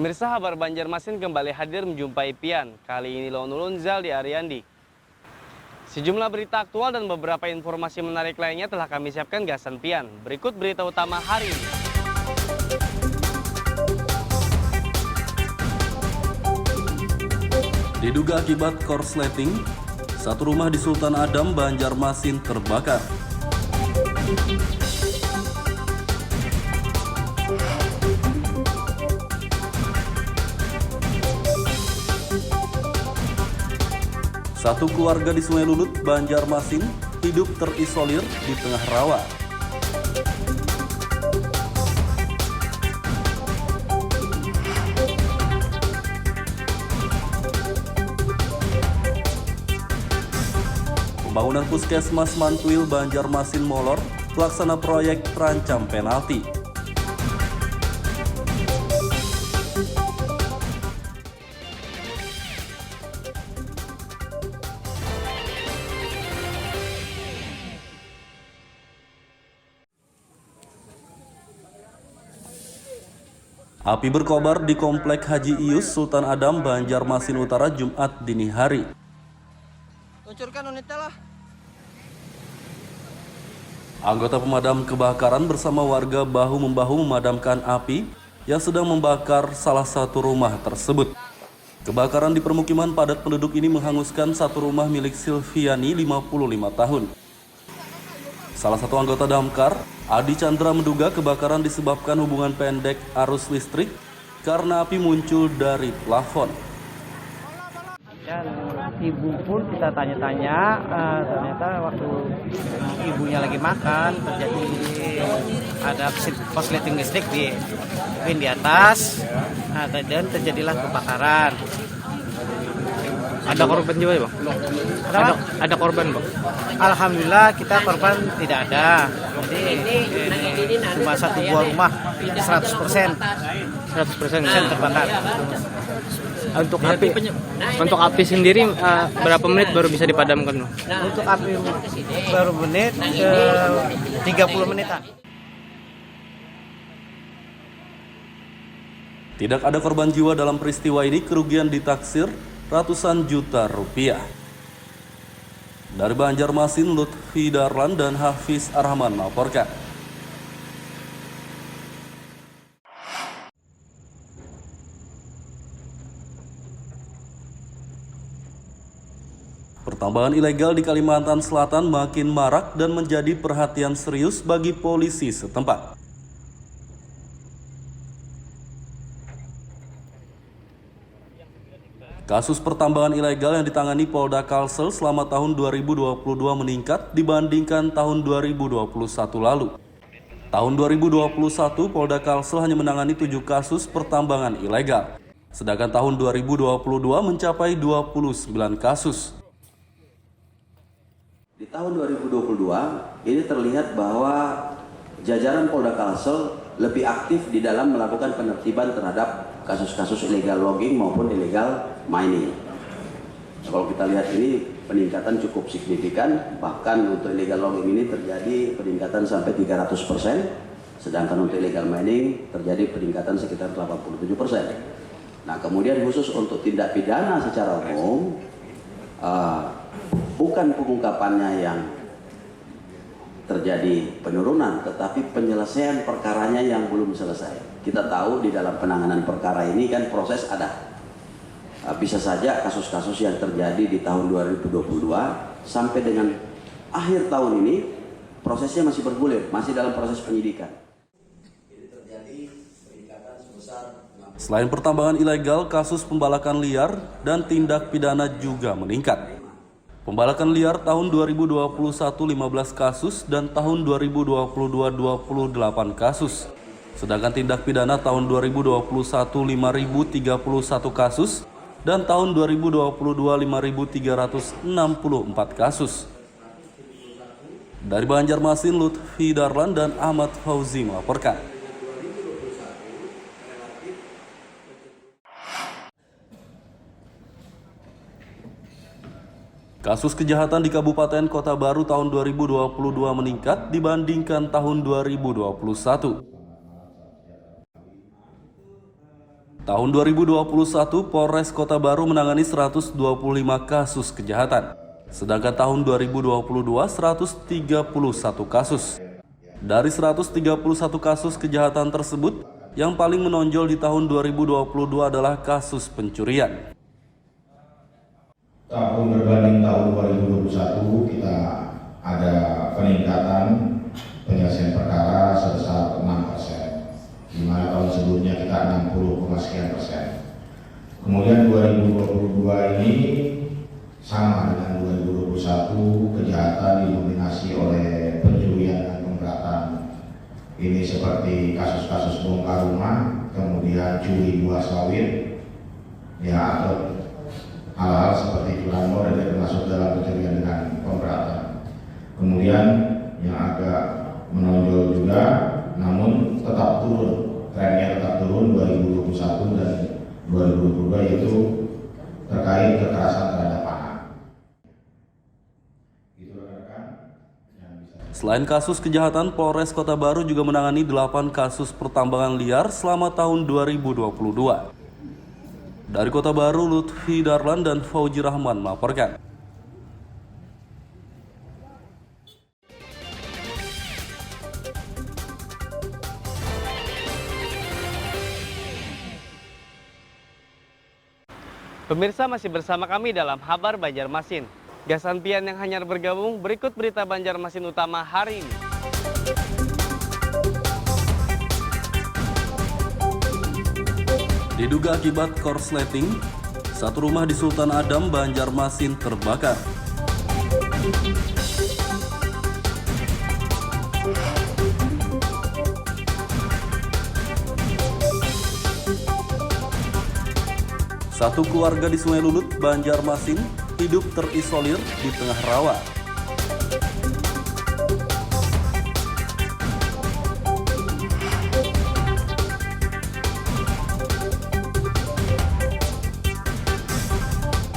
Pemirsa, Habar Banjarmasin kembali hadir menjumpai Pian. Kali ini Launulun Zal di Ariandi. Sejumlah berita aktual dan beberapa informasi menarik lainnya telah kami siapkan gasan Pian. Berikut berita utama hari ini. Diduga akibat korsleting, satu rumah di Sultan Adam, Banjarmasin terbakar. Satu keluarga di Sungai Lulut, Banjarmasin, hidup terisolir di tengah rawa. Pembangunan Puskesmas Mantuil, Banjarmasin molor, pelaksana proyek terancam penalti. Api berkobar di Komplek Haji Ius, Sultan Adam, Banjarmasin Utara, Jumat dini hari. Luncurkan unitnya lah. Anggota pemadam kebakaran bersama warga bahu-membahu memadamkan api yang sedang membakar salah satu rumah tersebut. Kebakaran di permukiman padat penduduk ini menghanguskan satu rumah milik Silviani, 55 tahun. Salah satu anggota damkar, Adi Chandra, menduga kebakaran disebabkan hubungan pendek arus listrik karena api muncul dari plafon. Dan ibu pun kita tanya-tanya, ternyata waktu ibunya lagi makan terjadi ada korsleting listrik di pin di atas, dan terjadilah kebakaran. Ada korban jiwa ya, Bang? Ada korban, Bang? Alhamdulillah kita korban tidak ada. Jadi cuma satu buah rumah 100% terbakar. Untuk api sendiri berapa menit baru bisa dipadamkan, Bang? Untuk api baru 30 menitan. Tidak ada korban jiwa dalam peristiwa ini, kerugian ditaksir ratusan juta rupiah. Dari Banjarmasin, Lutfi Darlan dan Hafiz Arhaman melaporkan. Pertambangan ilegal di Kalimantan Selatan makin marak dan menjadi perhatian serius bagi polisi setempat. Kasus pertambangan ilegal yang ditangani Polda Kalsel selama tahun 2022 meningkat dibandingkan tahun 2021 lalu. Tahun 2021, Polda Kalsel hanya menangani 7 kasus pertambangan ilegal, sedangkan tahun 2022 mencapai 29 kasus. Di tahun 2022, ini terlihat bahwa jajaran Polda Kalsel lebih aktif di dalam melakukan penertiban terhadap kasus-kasus illegal logging maupun illegal mining. Kalau kita lihat ini peningkatan cukup signifikan, bahkan untuk illegal logging ini terjadi peningkatan sampai 300%, sedangkan untuk illegal mining terjadi peningkatan sekitar 87%. Nah, kemudian khusus untuk tindak pidana secara umum, bukan pengungkapannya yang terjadi penurunan, tetapi penyelesaian perkaranya yang belum selesai. Kita tahu di dalam penanganan perkara ini kan proses ada. Bisa saja kasus-kasus yang terjadi di tahun 2022 sampai dengan akhir tahun ini prosesnya masih bergulir, masih dalam proses penyidikan. Selain pertambangan ilegal, kasus pembalakan liar dan tindak pidana juga meningkat. Pembalakan liar tahun 2021 15 kasus dan tahun 2022 28 kasus. Sedangkan tindak pidana tahun 2021 5.031 kasus dan tahun 2022 5.364 kasus. Dari Banjarmasin, Lutfi Darlan dan Ahmad Fauzi melaporkan. Kasus kejahatan di Kabupaten Kota Baru tahun 2022 meningkat dibandingkan tahun 2021. Tahun 2021, Polres Kota Baru menangani 125 kasus kejahatan. Sedangkan tahun 2022, 131 kasus. Dari 131 kasus kejahatan tersebut, yang paling menonjol di tahun 2022 adalah kasus pencurian. Tahun berbanding tahun 2021 kita ada peningkatan penyelesaian perkara sebesar 6%, di mana tahun sebelumnya kita 60,sekian%. Kemudian 2022 ini sama dengan 2021, kejahatan didominasi oleh pencurian dan pemberatan. Ini seperti kasus-kasus bongkar rumah, kemudian curi buah sawit, ya, atau hal-hal seperti curanmor dan termasuk dalam pencurian dengan pemberatan. Kemudian yang agak menonjol juga, namun tetap turun, trennya tetap turun 2021 dan 2022, yaitu terkait kekerasan terhadap anak. Itu rekan-rekan yang bisa. Selain kasus kejahatan, Polres Kota Baru juga menangani 8 kasus pertambangan liar selama tahun 2022. Dari Kota Baru, Lutfi Darlan dan Fauji Rahman melaporkan. Pemirsa masih bersama kami dalam Habar Banjarmasin. Gasan Pian yang hanyar bergabung, berikut berita Banjarmasin utama hari ini. Diduga akibat korsleting, satu rumah di Sultan Adam, Banjarmasin terbakar. Satu keluarga di Sungai Lulut, Banjarmasin, hidup terisolir di tengah rawa.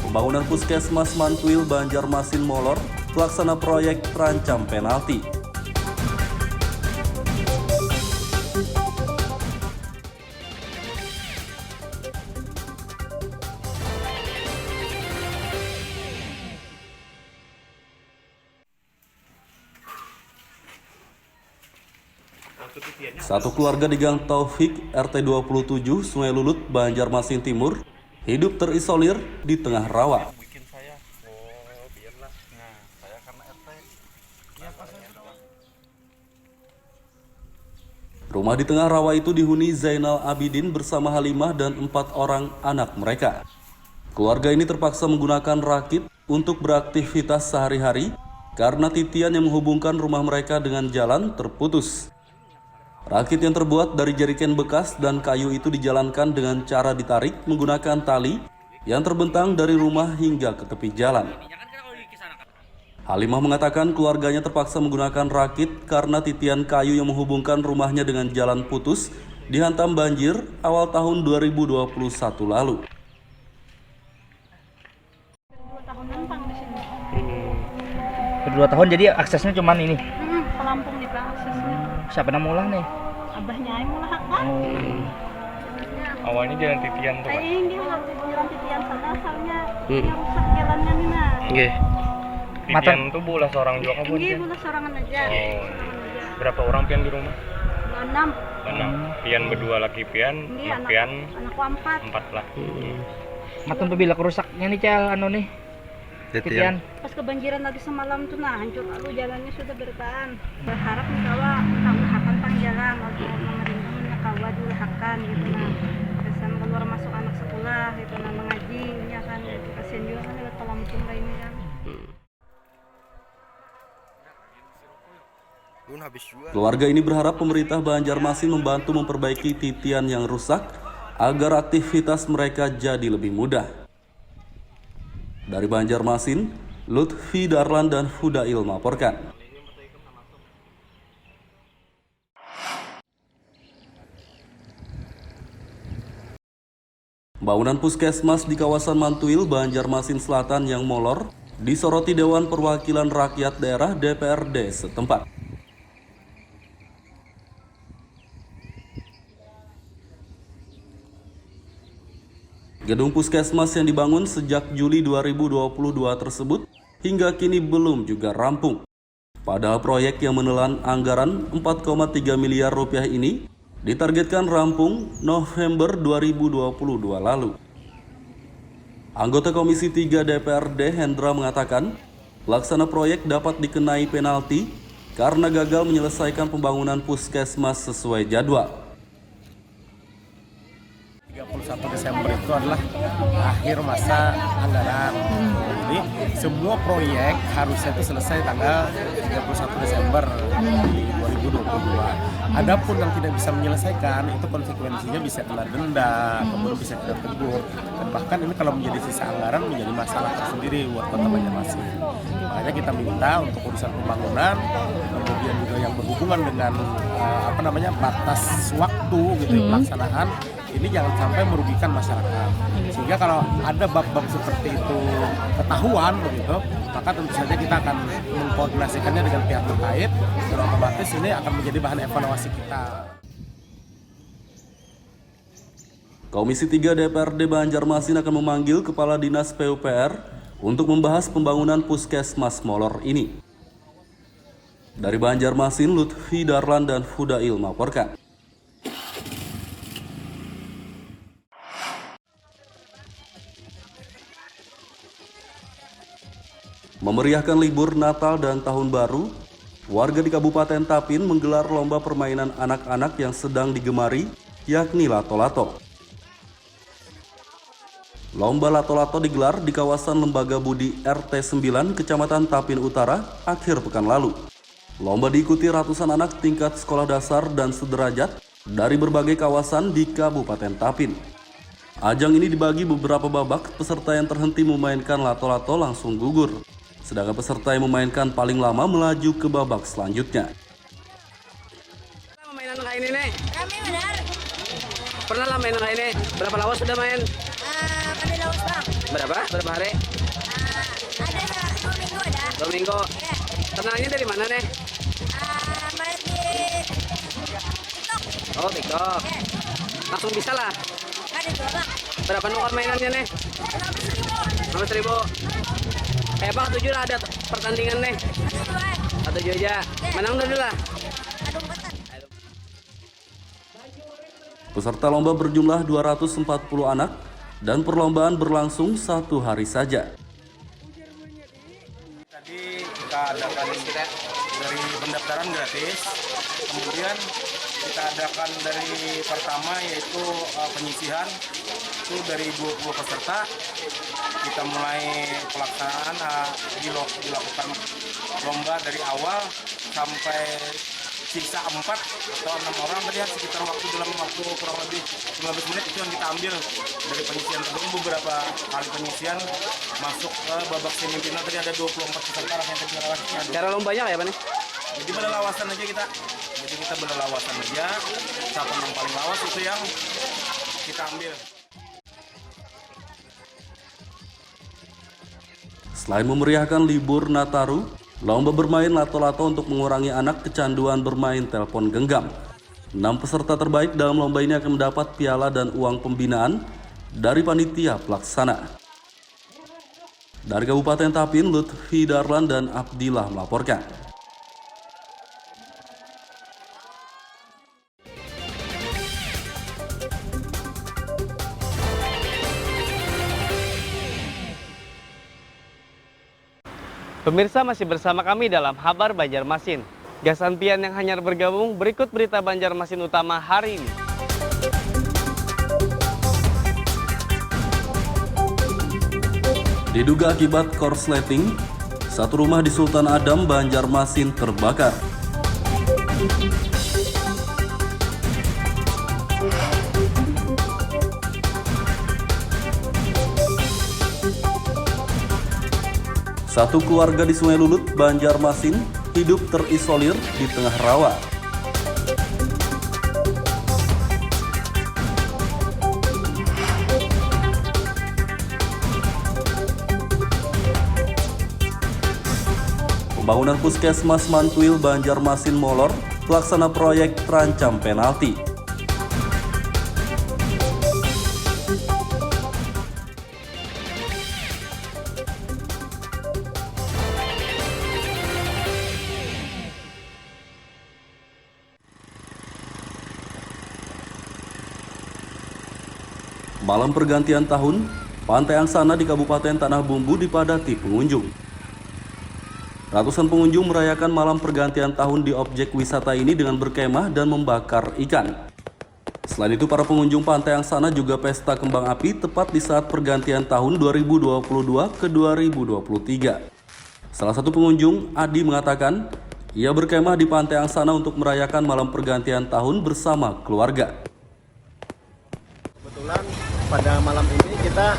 Pembangunan Puskesmas Mantuil, Banjarmasin molor, pelaksana proyek terancam penalti. Satu keluarga di Gang Taufik, RT 27, Sungai Lulut, Banjarmasin Timur, hidup terisolir di tengah rawa. Rumah di tengah rawa itu dihuni Zainal Abidin bersama Halimah dan 4 orang anak mereka. Keluarga ini terpaksa menggunakan rakit untuk beraktivitas sehari-hari karena titian yang menghubungkan rumah mereka dengan jalan terputus. Rakit yang terbuat dari jeriken bekas dan kayu itu dijalankan dengan cara ditarik menggunakan tali yang terbentang dari rumah hingga ke tepi jalan. Halimah mengatakan keluarganya terpaksa menggunakan rakit karena titian kayu yang menghubungkan rumahnya dengan jalan putus dihantam banjir awal tahun 2021 lalu. 2 tahun numpang di sini. 2 tahun jadi aksesnya cuman ini. Ke Lampung nih Pak aksesnya. Siapa yang mulai nih? Abahnya yang mulai kan. Awalnya jalan titian tuh, Pak. Ini jalan titian sana soalnya yang rusak jalannya nih nah. Nggih. Titian tuh bola seorang juga kabun. Ini bola sorangan aja. Berapa orang pian di rumah? 6. Pian berdua laki pian, Ini anak pian anakku 4. 4 lah. Matun tuh bila kerusaknya nih Cel, anu nih. Titian. Pas kebanjiran lagi semalam tuh nah hancur lalu jalannya sudah bertahan. Berharap nih kawa usahakan pangjalan untuk memerintahnya kawa diusahakan gitu nah. Kesan keluar masuk anak sekolah gitu nah mengaji ya kan kasihan juga kan lewat Lampung kayak ini kan. Keluarga ini berharap pemerintah Banjarmasin membantu memperbaiki titian yang rusak agar aktivitas mereka jadi lebih mudah. Dari Banjarmasin, Lutfi Darlan dan Fudail melaporkan. Bangunan puskesmas di kawasan Mantuil, Banjarmasin Selatan yang molor disoroti Dewan Perwakilan Rakyat Daerah DPRD setempat. Gedung puskesmas yang dibangun sejak Juli 2022 tersebut hingga kini belum juga rampung. Padahal proyek yang menelan anggaran 4,3 miliar rupiah ini ditargetkan rampung November 2022 lalu. Anggota Komisi 3 DPRD Hendra mengatakan, pelaksana proyek dapat dikenai penalti karena gagal menyelesaikan pembangunan puskesmas sesuai jadwal. 31 Desember itu adalah akhir masa anggaran. Jadi semua proyek harusnya itu selesai tanggal 31 Desember 2022. Adapun yang tidak bisa menyelesaikan itu konsekuensinya bisa kena denda, kemudian bisa kena tegur. Dan bahkan ini kalau menjadi sisa anggaran menjadi masalah tersendiri buat Kota Banjarmasin. Makanya kita minta untuk urusan pembangunan, kemudian juga yang berhubungan dengan batas waktu gitu pelaksanaan, ini jangan sampai merugikan masyarakat. Sehingga kalau ada bab-bab seperti itu ketahuan begitu, maka tentu saja kita akan mengkoordinasikannya dengan pihak terkait dan otomatis ini akan menjadi bahan evaluasi kita. Komisi 3 DPRD Banjarmasin akan memanggil Kepala Dinas PUPR untuk membahas pembangunan puskesmas molor ini. Dari Banjarmasin, Lutfi Darlan dan Fudail melaporkan. Memeriahkan libur Natal dan Tahun Baru, warga di Kabupaten Tapin menggelar lomba permainan anak-anak yang sedang digemari, yakni lato-lato. Lomba lato-lato digelar di kawasan Lembaga Budi RT 9 Kecamatan Tapin Utara akhir pekan lalu. Lomba diikuti ratusan anak tingkat sekolah dasar dan sederajat dari berbagai kawasan di Kabupaten Tapin. Ajang ini dibagi beberapa babak, peserta yang terhenti memainkan lato-lato langsung gugur. Sedangkan peserta yang memainkan paling lama melaju ke babak selanjutnya. Mainan kayak ini nih? Kami benar. Pernah lah main kayak ini? Berapa lawas sudah main? Kami lawas bang. Berapa? Berapa hari? Ada 2 minggu ada. 2 minggu? Ya. Kenalnya dari mana nih? Main di TikTok. Oh TikTok. Ya. Langsung bisa lah? Ada 2 bang. Berapa nomor mainannya nih? 15.000. 15.000. Bang, 7 lah ada pertandingan nih. Ada 2. 1 aja. Menang dulu lah. Ada 4. Peserta lomba berjumlah 240 anak dan perlombaan berlangsung 1 hari saja. Tadi kita adakan dari pendaftaran gratis, kemudian kita adakan dari pertama yaitu penyisihan itu dari 20 peserta. Kita mulai pelaksanaan dilakukan lomba dari awal sampai sisa 4 atau 6 orang tadi sekitar dalam waktu kurang lebih 15 menit itu yang kita ambil dari penyisian. Sebelum beberapa kali penyisian masuk ke babak semifinal tadi ada 24 peserta yang terjadi. Cara lombanya kayak apa nih? Jadi berlawasan aja kita. Jadi kita berlawasan aja. Siapa yang paling lawas itu yang kita ambil. Selain memeriahkan libur Nataru, lomba bermain lato-lato untuk mengurangi anak kecanduan bermain telepon genggam. 6 peserta terbaik dalam lomba ini akan mendapat piala dan uang pembinaan dari panitia pelaksana. Dari Kabupaten Tapin, Lutfi Darlan dan Abdillah melaporkan. Pemirsa masih bersama kami dalam Kabar Banjarmasin. Gasan Pian yang hanyar bergabung, berikut berita Banjarmasin utama hari ini. Diduga akibat korsleting, satu rumah di Sultan Adam, Banjarmasin terbakar. Satu keluarga di Sungai Lulut, Banjarmasin, hidup terisolir di tengah rawa. Pembangunan Puskesmas Mantuil, Banjarmasin molor, pelaksana proyek terancam penalti. Malam pergantian tahun, Pantai Angsana di Kabupaten Tanah Bumbu dipadati pengunjung. Ratusan pengunjung merayakan malam pergantian tahun di objek wisata ini dengan berkemah dan membakar ikan. Selain itu, para pengunjung Pantai Angsana juga pesta kembang api tepat di saat pergantian tahun 2022 ke 2023. Salah satu pengunjung, Adi, mengatakan ia berkemah di Pantai Angsana untuk merayakan malam pergantian tahun bersama keluarga. Kebetulan pada malam ini kita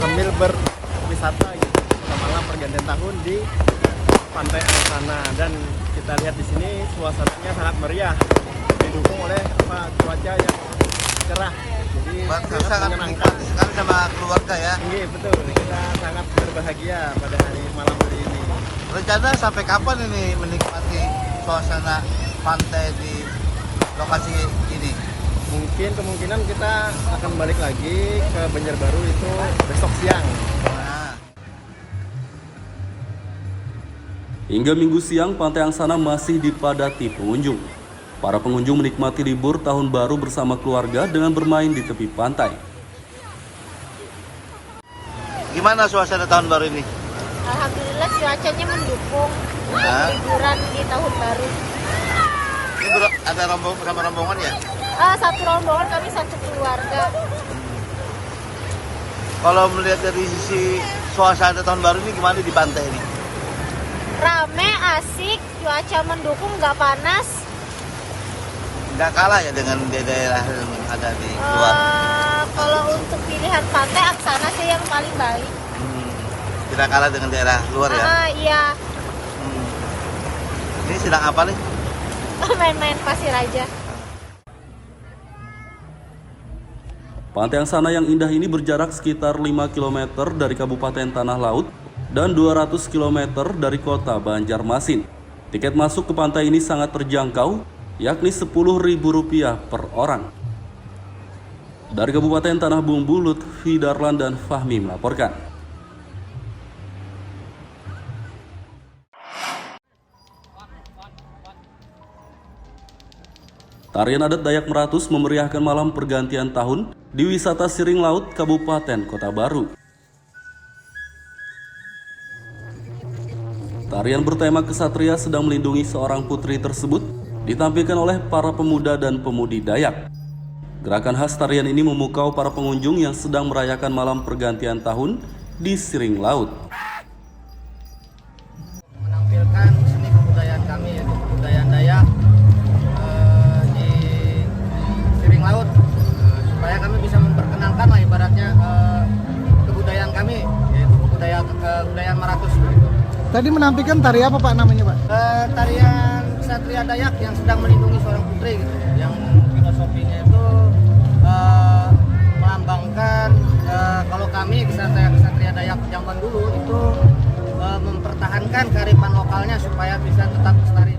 sambil berwisata gitu, malam pergantian tahun di Pantai Angsana, dan kita lihat di sini suasananya sangat meriah, didukung oleh cuaca yang cerah. Jadi sangat menikmati sekali sama keluarga ya. Iya betul, kita sangat berbahagia pada malam hari ini. Rencana sampai kapan ini menikmati suasana pantai di lokasi ini? Mungkin kemungkinan kita akan balik lagi ke Banjarbaru itu besok siang. Hingga Minggu siang, Pantai Angsana masih dipadati pengunjung. Para pengunjung menikmati libur tahun baru bersama keluarga dengan bermain di tepi pantai. Gimana suasana tahun baru ini? Alhamdulillah cuacanya mendukung untuk liburan di tahun baru. Ini ada sama rombongan ya? Satu rombongan, kami satu keluarga. Kalau melihat dari sisi suasana tahun baru ini gimana di pantai ini? Rame, asik, cuaca mendukung, nggak panas. Nggak kalah ya dengan daerah yang ada di luar? Kalau untuk pilihan pantai, Angsana sih yang paling baik. Tidak kalah dengan daerah luar ya? Iya. Ini sedang apa nih? Main-main pasir aja. Pantai Angsana yang indah ini berjarak sekitar 5 km dari Kabupaten Tanah Laut dan 200 km dari kota Banjarmasin. Tiket masuk ke pantai ini sangat terjangkau, yakni Rp10.000 per orang. Dari Kabupaten Tanah Bumbu, Lutfi Darlan dan Fahmi melaporkan. Tarian adat Dayak Meratus memeriahkan malam pergantian tahun di wisata Siring Laut, Kabupaten Kota Baru. Tarian bertema kesatria sedang melindungi seorang putri tersebut ditampilkan oleh para pemuda dan pemudi Dayak. Gerakan khas tarian ini memukau para pengunjung yang sedang merayakan malam pergantian tahun di Siring Laut. Menampilkan seni kebudayaan kami, yaitu kebudayaan Dayak di Siring Laut, supaya kami bisa memperkenalkan lah ibaratnya kebudayaan kami, yaitu kebudayaan Meratus. Tadi menampilkan tari apa Pak namanya Pak? Tarian Satria Dayak yang sedang melindungi seorang putri gitu. Yang filosofinya itu melambangkan kalau kami Satria Dayak zaman dulu itu mempertahankan kearifan lokalnya supaya bisa tetap lestari.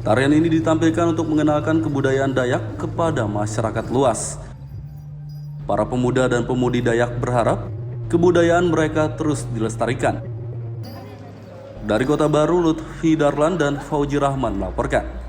Tarian ini ditampilkan untuk mengenalkan kebudayaan Dayak kepada masyarakat luas. Para pemuda dan pemudi Dayak berharap kebudayaan mereka terus dilestarikan. Dari Kota Baru, Lutfi Darlan dan Fauji Rahman melaporkan.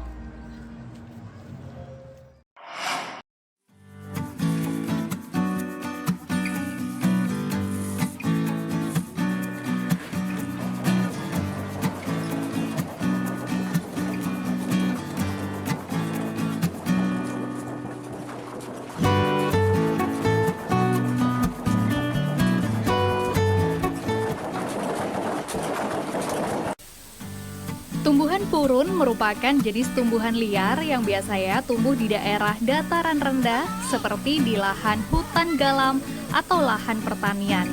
Tumbuhan purun merupakan jenis tumbuhan liar yang biasanya tumbuh di daerah dataran rendah seperti di lahan hutan galam atau lahan pertanian.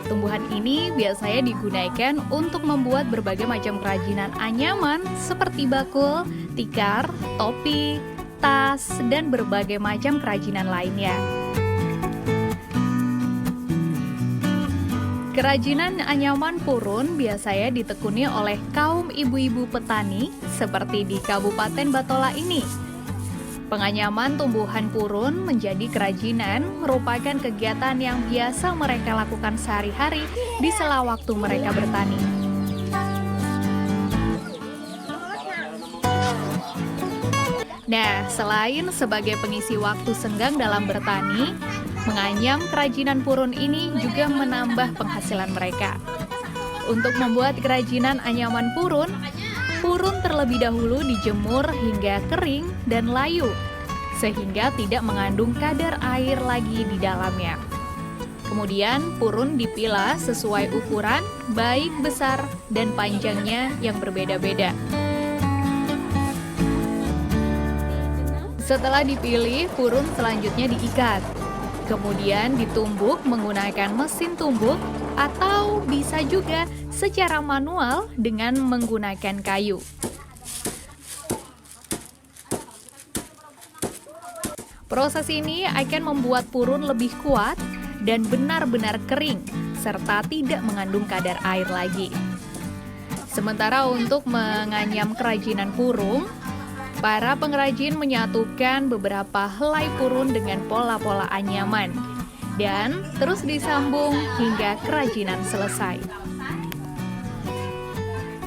Tumbuhan ini biasanya digunakan untuk membuat berbagai macam kerajinan anyaman seperti bakul, tikar, topi, tas, dan berbagai macam kerajinan lainnya. Kerajinan anyaman purun biasanya ditekuni oleh kaum ibu-ibu petani seperti di Kabupaten Batola ini. Penganyaman tumbuhan purun menjadi kerajinan merupakan kegiatan yang biasa mereka lakukan sehari-hari di sela waktu mereka bertani. Nah, selain sebagai pengisi waktu senggang dalam bertani, menganyam kerajinan purun ini juga menambah penghasilan mereka. Untuk membuat kerajinan anyaman purun, purun terlebih dahulu dijemur hingga kering dan layu, sehingga tidak mengandung kadar air lagi di dalamnya. Kemudian purun dipilah sesuai ukuran, baik besar dan panjangnya yang berbeda-beda. Setelah dipilih, purun selanjutnya diikat. Kemudian ditumbuk menggunakan mesin tumbuk atau bisa juga secara manual dengan menggunakan kayu. Proses ini akan membuat purun lebih kuat dan benar-benar kering, serta tidak mengandung kadar air lagi. Sementara untuk menganyam kerajinan purun, para pengrajin menyatukan beberapa helai purun dengan pola-pola anyaman dan terus disambung hingga kerajinan selesai.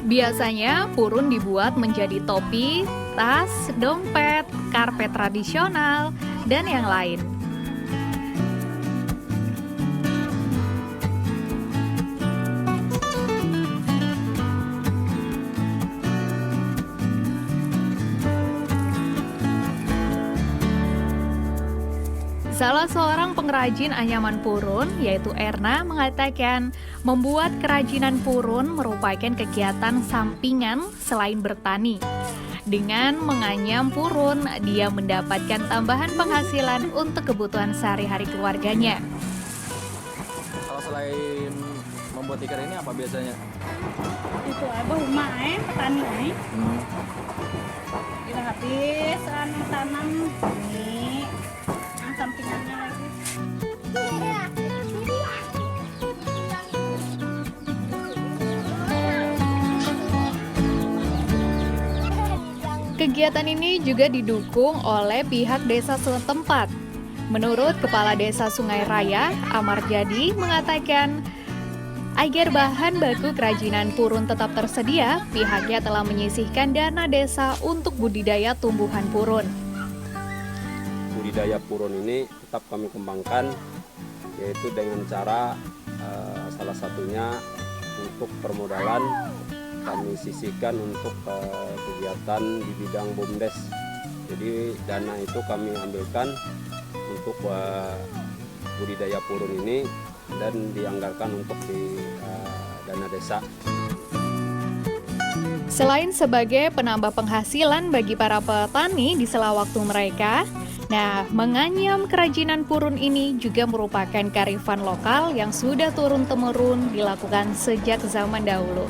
Biasanya purun dibuat menjadi topi, tas, dompet, karpet tradisional, dan yang lain. Salah seorang pengrajin anyaman purun, yaitu Erna, mengatakan membuat kerajinan purun merupakan kegiatan sampingan selain bertani. Dengan menganyam purun, dia mendapatkan tambahan penghasilan untuk kebutuhan sehari-hari keluarganya. Kalau selain membuat ikan ini apa biasanya? Itu rumah petani kita habis tanam ini sampingannya lagi. Kegiatan ini juga didukung oleh pihak desa setempat. Menurut Kepala Desa Sungai Raya, Amar Jadi, mengatakan agar bahan baku kerajinan purun tetap tersedia, pihaknya telah menyisihkan dana desa untuk budidaya tumbuhan purun. Budidaya purun ini tetap kami kembangkan, yaitu dengan cara salah satunya untuk permodalan kami sisihkan untuk kegiatan di bidang BUMDes. Jadi dana itu kami ambilkan untuk budidaya purun ini dan dianggarkan untuk di dana desa. Selain sebagai penambah penghasilan bagi para petani di sela waktu mereka, nah, menganyam kerajinan purun ini juga merupakan kearifan lokal yang sudah turun-temurun dilakukan sejak zaman dahulu.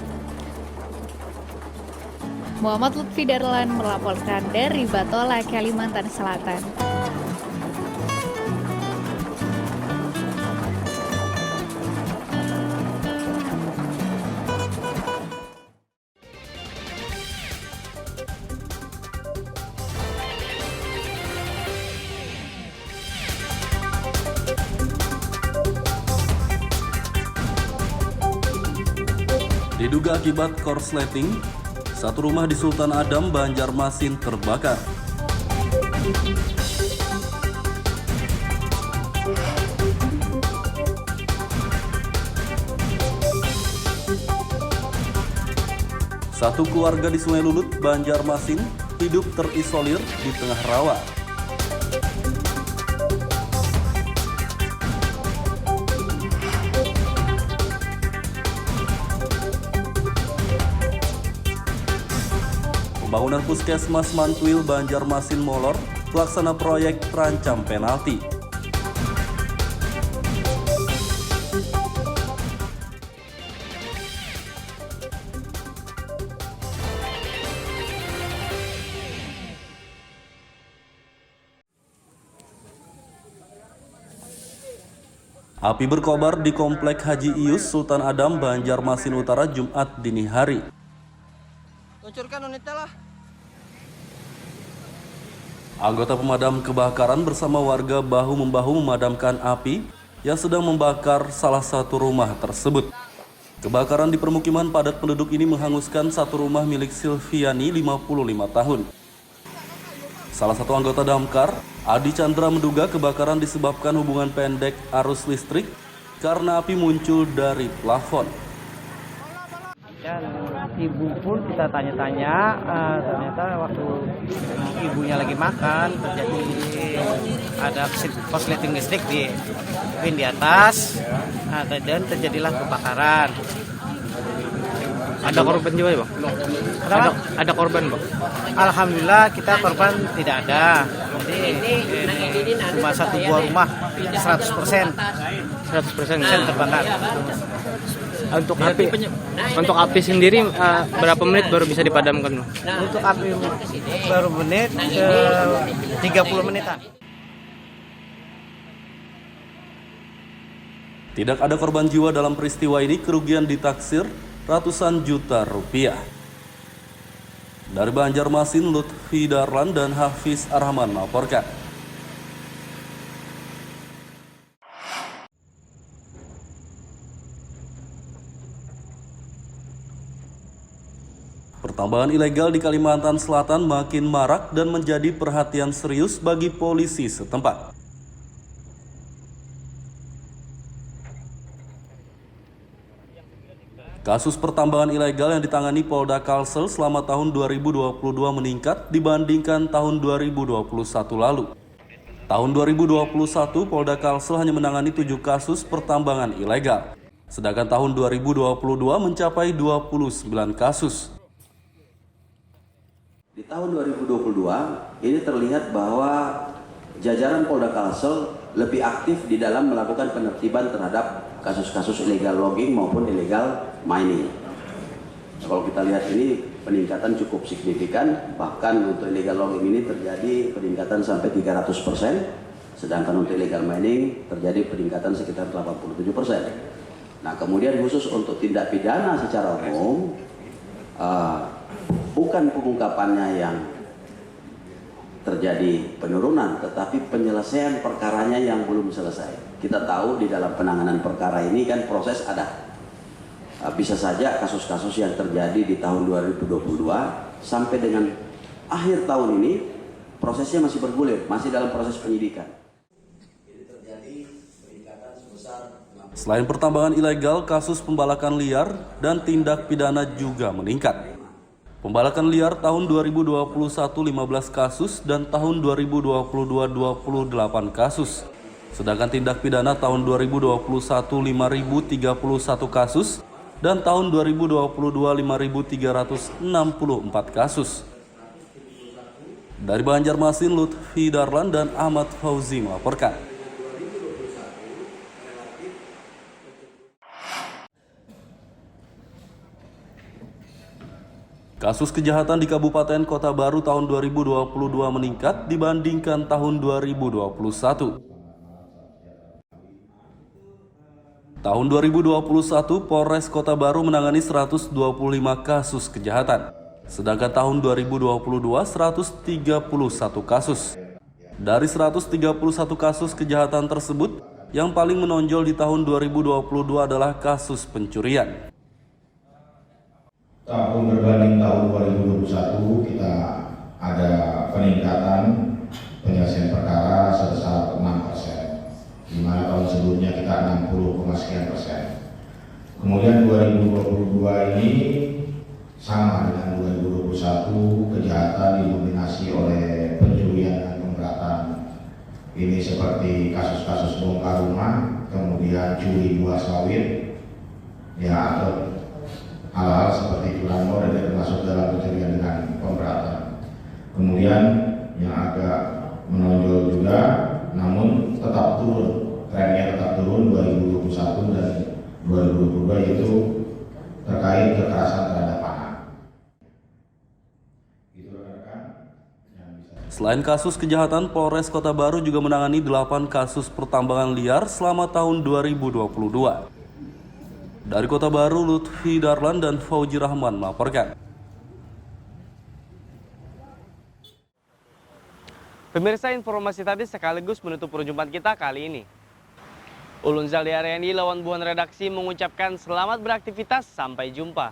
Muhammad Lutfi Darlan melaporkan dari Batola, Kalimantan Selatan. Diduga akibat korsleting, satu rumah di Sultan Adam, Banjarmasin terbakar. Satu keluarga di Sungai Lulut, Banjarmasin, hidup terisolir di tengah rawa. Pembangunan Puskesmas Mantuil, Banjarmasin molor, pelaksana proyek terancam penalti. Api berkobar di Komplek Haji Ius, Sultan Adam, Banjarmasin Utara, Jumat dini hari. Luncurkan unitnya lah. Anggota pemadam kebakaran bersama warga bahu-membahu memadamkan api yang sedang membakar salah satu rumah tersebut. Kebakaran di permukiman padat penduduk ini menghanguskan satu rumah milik Silviani, 55 tahun. Salah satu anggota damkar, Adi Chandra, menduga kebakaran disebabkan hubungan pendek arus listrik karena api muncul dari plafon. Dan ibu pun kita tanya-tanya, ternyata waktu ibunya lagi makan terjadi ada korsleting listrik di pin di atas, dan terjadilah kebakaran. Ada korban jiwa ya, Bang? Ada korban, Bang? Alhamdulillah kita korban tidak ada. Jadi cuma satu buah rumah 100% terbakar. Untuk api sendiri berapa menit baru bisa dipadamkan? Untuk api baru menit 30 menitan. Tidak ada korban jiwa dalam peristiwa ini, kerugian ditaksir ratusan juta rupiah. Dari Banjarmasin, Lutfi Darlan dan Hafiz Arhaman melaporkan. Pertambangan ilegal di Kalimantan Selatan makin marak dan menjadi perhatian serius bagi polisi setempat. Kasus pertambangan ilegal yang ditangani Polda Kalsel selama tahun 2022 meningkat dibandingkan tahun 2021 lalu. Tahun 2021, Polda Kalsel hanya menangani 7 kasus pertambangan ilegal, sedangkan tahun 2022 mencapai 29 kasus. Di tahun 2022, ini terlihat bahwa jajaran Polda Kalsel lebih aktif di dalam melakukan penertiban terhadap kasus-kasus illegal logging maupun illegal mining. Kalau kita lihat ini peningkatan cukup signifikan, bahkan untuk illegal logging ini terjadi peningkatan sampai 300%, sedangkan untuk illegal mining terjadi peningkatan sekitar 87%. Nah, kemudian khusus untuk tindak pidana secara umum, bukan pengungkapannya yang terjadi penurunan, tetapi penyelesaian perkaranya yang belum selesai. Kita tahu di dalam penanganan perkara ini kan proses ada. Bisa saja kasus-kasus yang terjadi di tahun 2022 sampai dengan akhir tahun ini prosesnya masih bergulir, masih dalam proses penyidikan. Selain pertambangan ilegal, kasus pembalakan liar dan tindak pidana juga meningkat. Pembalakan liar tahun 2021 15 kasus dan tahun 2022 28 kasus. Sedangkan tindak pidana tahun 2021 5.031 kasus dan tahun 2022 5.364 kasus. Dari Banjarmasin, Lutfi Darlan dan Ahmad Fauzi melaporkan. Kasus kejahatan di Kabupaten Kota Baru tahun 2022 meningkat dibandingkan tahun 2021. Tahun 2021, Polres Kota Baru menangani 125 kasus kejahatan, sedangkan tahun 2022 131 kasus. Dari 131 kasus kejahatan tersebut, yang paling menonjol di tahun 2022 adalah kasus pencurian. Tahun berbanding tahun 2021 kita ada peningkatan penyelesaian perkara sebesar 6%. Di mana tahun sebelumnya kita 60,sekian%. Kemudian 2022 ini sama dengan 2021, kejahatan didominasi oleh pencurian dan pemberatan. Ini seperti kasus-kasus bongkar rumah, kemudian curi buah sawit, ya, atau hal-hal seperti curanmor dan termasuk dalam pencurian dengan pemberatan. Kemudian yang agak menonjol juga, namun tetap turun, trennya tetap turun 2021 dan 2022, yaitu terkait kekerasan terhadap anak. Selain kasus kejahatan, Polres Kota Baru juga menangani 8 kasus pertambangan liar selama tahun 2022. Dari Kota Baru, Lutfi Darlan dan Fauzi Rahman melaporkan. Pemirsa, informasi tadi sekaligus menutup perjumpaan kita kali ini. Ulun Zaldi Ariandi, lawan buan redaksi, mengucapkan selamat beraktivitas, sampai jumpa.